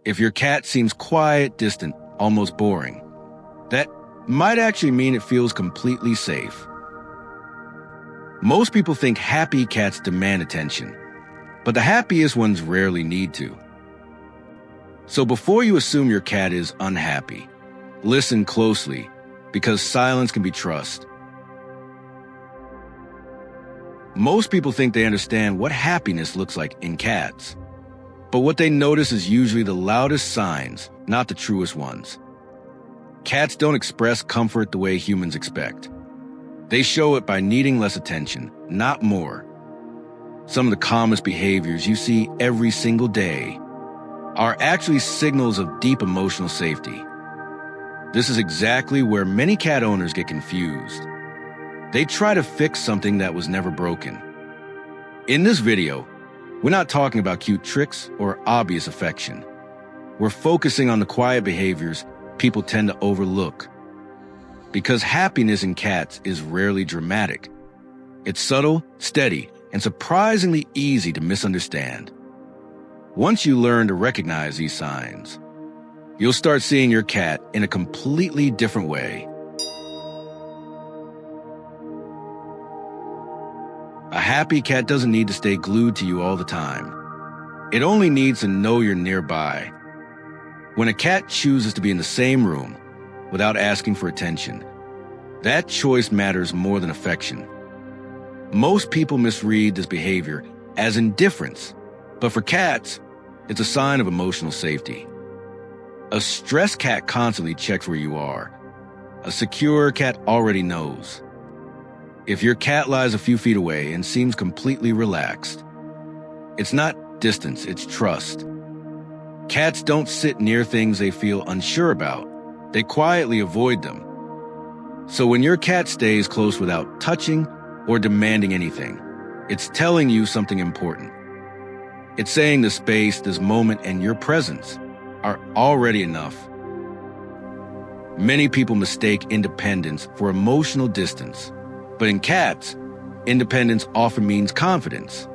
If your cat seems quiet, distant, almost boring, that might actually mean it feels completely safe. Most people think happy cats demand attention, but the happiest ones rarely need to. So before you assume your cat is unhappy, listen closely, because silence can be trust. Most people think they understand what happiness looks like in cats, but what they notice is usually the loudest signs, not the truest ones. Cats don't express comfort the way humans expect. They show it by needing less attention, not more. Some of the calmest behaviors you see every single day are actually signals of deep emotional safety. This is exactly where many cat owners get confused. They try to fix something that was never broken. In this video, we're not talking about cute tricks or obvious affection. We're focusing on the quiet behaviors people tend to overlook. Because happiness in cats is rarely dramatic. It's subtle, steady, and surprisingly easy to misunderstand. Once you learn to recognize these signs, you'll start seeing your cat in a completely different way. A happy cat doesn't need to stay glued to you all the time. It only needs to know you're nearby. When a cat chooses to be in the same room without asking for attention, that choice matters more than affection. Most people misread this behavior as indifference, but for cats, it's a sign of emotional safety. A stressed cat constantly checks where you are. A secure cat already knows. If your cat lies a few feet away and seems completely relaxed, it's not distance, it's trust. Cats don't sit near things they feel unsure about. They quietly avoid them. So when your cat stays close without touching or demanding anything, it's telling you something important. It's saying the space, this moment, and your presence are already enough. Many people mistake independence for emotional distance, but in cats, independence often means confidence.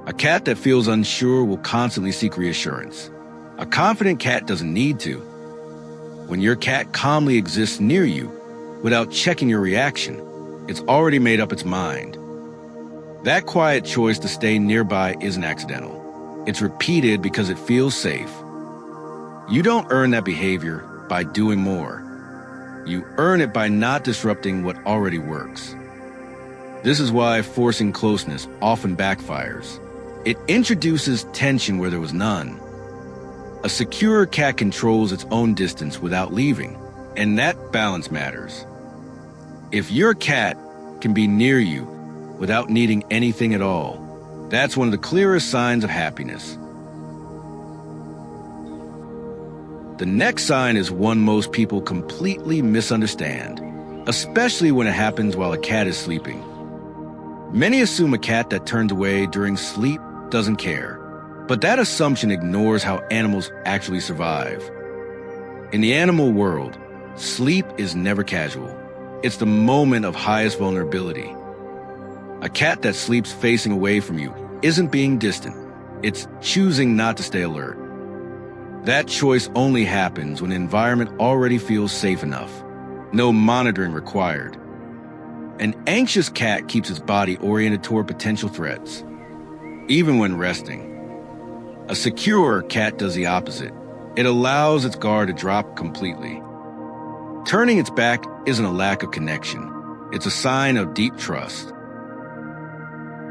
A cat that feels unsure will constantly seek reassurance. A confident cat doesn't need to. When your cat calmly exists near you without checking your reaction, it's already made up its mind. That quiet choice to stay nearby isn't accidental. It's repeated because it feels safe. You don't earn that behavior by doing more. You earn it by not disrupting what already works. This is why forcing closeness often backfires. It introduces tension where there was none. A secure cat controls its own distance without leaving, and that balance matters. If your cat can be near you without needing anything at all, that's one of the clearest signs of happiness. The next sign is one most people completely misunderstand, especially when it happens while a cat is sleeping. Many assume a cat that turns away during sleep doesn't care, but that assumption ignores how animals actually survive. In the animal world, sleep is never casual. It's the moment of highest vulnerability. A cat that sleeps facing away from you isn't being distant. It's choosing not to stay alert. That choice only happens when the environment already feels safe enough. No monitoring required. An anxious cat keeps its body oriented toward potential threats, even when resting. A secure cat does the opposite. It allows its guard to drop completely. Turning its back isn't a lack of connection. It's a sign of deep trust.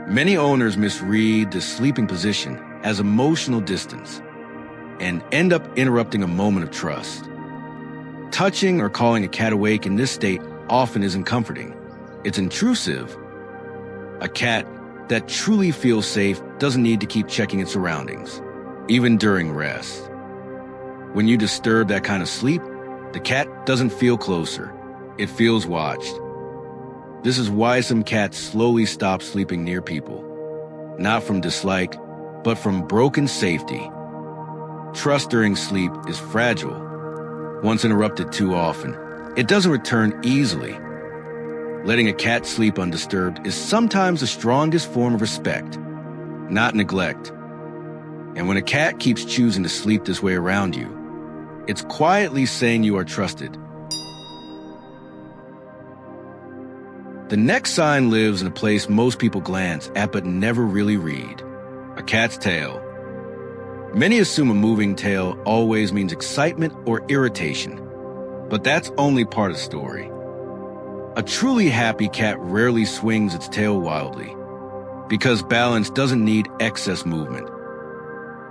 Many owners misread the sleeping position as emotional distance and end up interrupting a moment of trust. Touching or calling a cat awake in this state often isn't comforting. It's intrusive. A cat that truly feels safe doesn't need to keep checking its surroundings, even during rest. When you disturb that kind of sleep, the cat doesn't feel closer. It feels watched. This is why some cats slowly stop sleeping near people, not from dislike, but from broken safety. Trust during sleep is fragile. Once interrupted too often, it doesn't return easily. Letting a cat sleep undisturbed is sometimes the strongest form of respect, not neglect. And when a cat keeps choosing to sleep this way around you, it's quietly saying you are trusted. The next sign lives in a place most people glance at but never really read: a cat's tail. Many assume a moving tail always means excitement or irritation, but that's only part of the story. A truly happy cat rarely swings its tail wildly, because balance doesn't need excess movement.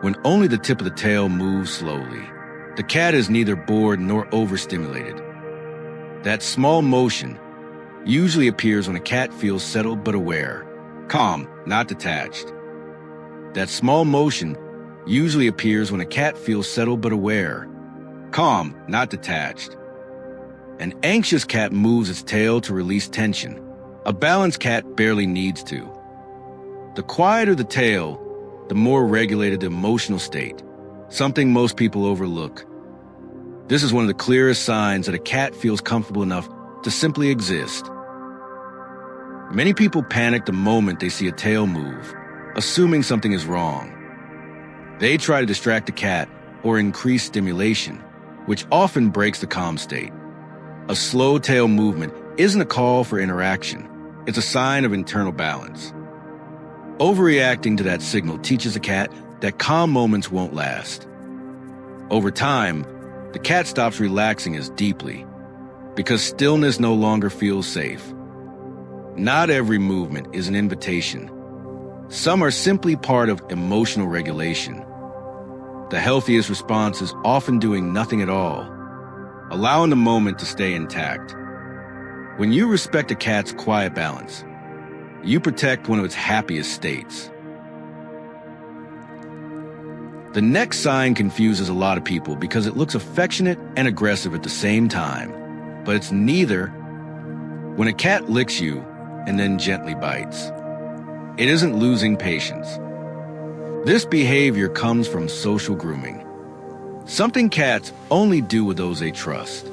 When only the tip of the tail moves slowly, the cat is neither bored nor overstimulated. That small motion usually appears when a cat feels settled but aware, calm, not detached. That small motion usually appears when a cat feels settled but aware, calm, not detached. An anxious cat moves its tail to release tension. A balanced cat barely needs to. The quieter the tail, the more regulated the emotional state, something most people overlook. This is one of the clearest signs that a cat feels comfortable enough to simply exist. Many people panic the moment they see a tail move, assuming something is wrong. They try to distract the cat or increase stimulation, which often breaks the calm state. A slow tail movement isn't a call for interaction. It's a sign of internal balance. Overreacting to that signal teaches a cat that calm moments won't last. Over time, the cat stops relaxing as deeply because stillness no longer feels safe. Not every movement is an invitation. Some are simply part of emotional regulation. The healthiest response is often doing nothing at all, allowing the moment to stay intact. When you respect a cat's quiet balance, you protect one of its happiest states. The next sign confuses a lot of people because it looks affectionate and aggressive at the same time, but it's neither. When a cat licks you and then gently bites, it isn't losing patience. This behavior comes from social grooming, something cats only do with those they trust.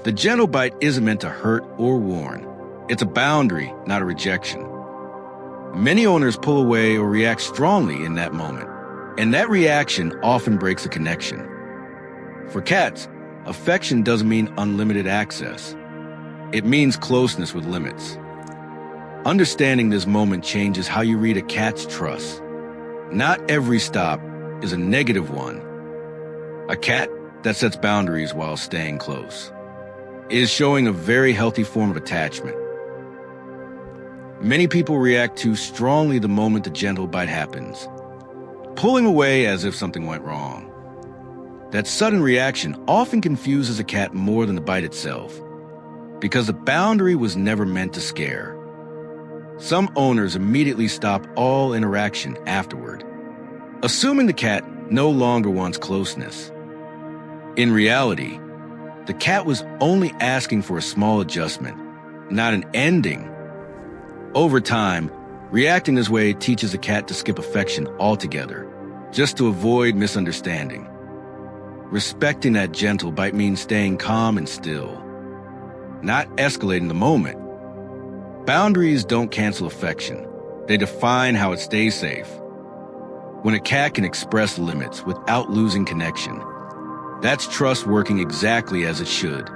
The gentle bite isn't meant to hurt or warn. It's a boundary, not a rejection. Many owners pull away or react strongly in that moment, and that reaction often breaks a connection. For cats, affection doesn't mean unlimited access. It means closeness with limits. Understanding this moment changes how you read a cat's trust. Not every stop is a negative one. A cat that sets boundaries while staying close is showing a very healthy form of attachment. Many people react too strongly the moment the gentle bite happens, pulling away as if something went wrong. That sudden reaction often confuses a cat more than the bite itself, because the boundary was never meant to scare. Some owners immediately stop all interaction afterward, assuming the cat no longer wants closeness. In reality, the cat was only asking for a small adjustment, not an ending. Over time, reacting this way teaches a cat to skip affection altogether, just to avoid misunderstanding. Respecting that gentle bite means staying calm and still, not escalating the moment. Boundaries don't cancel affection. They define how it stays safe. When a cat can express limits without losing connection, that's trust working exactly as it should.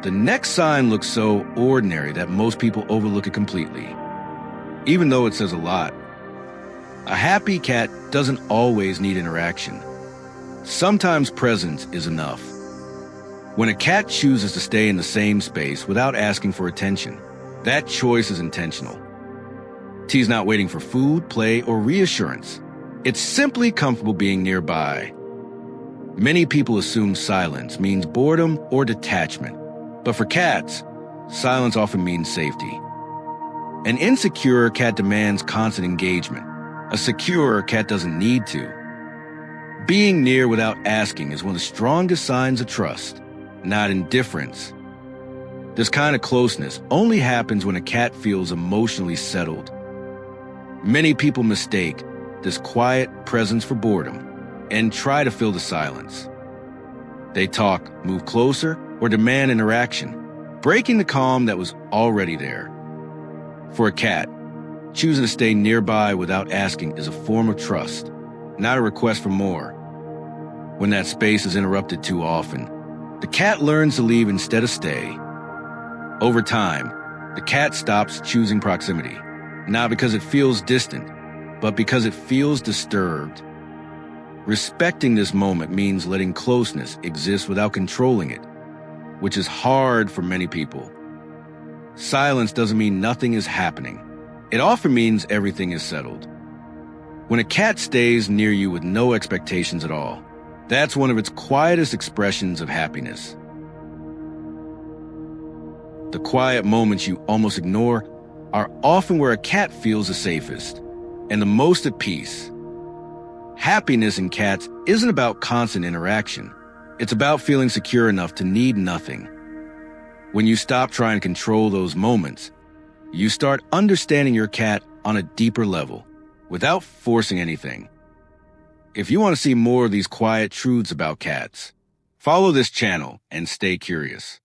The next sign looks so ordinary that most people overlook it completely, even though it says a lot. A happy cat doesn't always need interaction. Sometimes presence is enough. When a cat chooses to stay in the same space without asking for attention, that choice is intentional. T's not waiting for food, play, or reassurance. It's simply comfortable being nearby. Many people assume silence means boredom or detachment, but for cats, silence often means safety. An insecure cat demands constant engagement. A secure cat doesn't need to. Being near without asking is one of the strongest signs of trust, not indifference. This kind of closeness only happens when a cat feels emotionally settled. Many people mistake this quiet presence for boredom and try to fill the silence. They talk, move closer, or demand interaction, breaking the calm that was already there. For a cat, Choosing to stay nearby without asking is a form of trust, not a request for more. When that space is interrupted too often, the cat learns to leave instead of stay. Over time, the cat stops choosing proximity, not because it feels distant, but because it feels disturbed. Respecting this moment means letting closeness exist without controlling it, which is hard for many people. Silence doesn't mean nothing is happening. It often means everything is settled. When a cat stays near you with no expectations at all, that's one of its quietest expressions of happiness. The quiet moments you almost ignore are often where a cat feels the safest and the most at peace. Happiness in cats isn't about constant interaction. It's about feeling secure enough to need nothing. When you stop trying to control those moments, you start understanding your cat on a deeper level, without forcing anything. If you want to see more of these quiet truths about cats, follow this channel and stay curious.